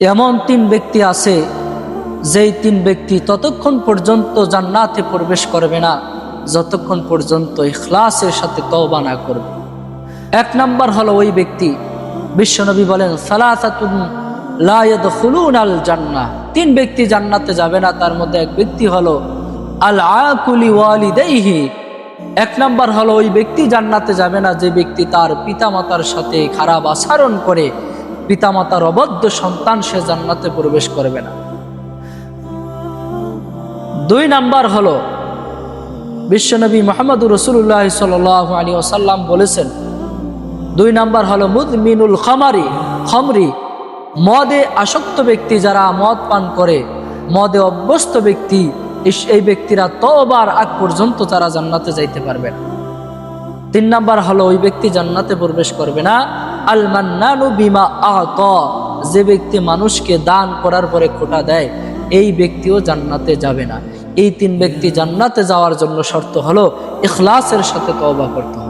এমন তিন ব্যক্তি আছে যেই তিন ব্যক্তি ততক্ষণ পর্যন্ত জান্নাতে প্রবেশ করবে না যতক্ষণ পর্যন্ত ইখলাসের সাথে তওবা না করবে। এক নাম্বার হলো ওই ব্যক্তি, বিশ্বনবী বলেন সালাসাতুন লা ইয়াদখুলুনাল জান্নাহ, তিন ব্যক্তি জান্নাতে যাবে না। তার মধ্যে এক ব্যক্তি হলো আল আকুলি ওয়ালিদাইহি, এক নাম্বার হলো ওই ব্যক্তি জান্নাতে যাবে না যে ব্যক্তি তার পিতামাতার সাথে খারাপ আচরণ করে, পিতামাতার অবদ্ধ সন্তান, সে জান্নাতে প্রবেশ করবে না। দুই নাম্বার হলো বিশ্বনবী মুহাম্মদুর রাসূলুল্লাহ সাল্লাল্লাহু আলাইহি ওয়াসাল্লাম বলেছেন, দুই নাম্বার হলো মুদমিনুল খামরি, মদে আসক্ত ব্যক্তি, যারা মদ পান করে, মদে অভ্যস্ত ব্যক্তি, এই ব্যক্তিরা তওবার আগ পর্যন্ত তারা জান্নাতে যাইতে পারবে না। তিন নাম্বার হলো ওই ব্যক্তি জান্নাতে প্রবেশ করবে না আল মান্নানু বিমা আতা, যে ব্যক্তি মানুষকে দান করার পরে খোটা দেয়, এই ব্যক্তিও জান্নাতে যাবে না। এই তিন ব্যক্তি জান্নাতে যাওয়ার জন্য শর্ত হলো ইখলাসের সাথে তওবা করতে হবে।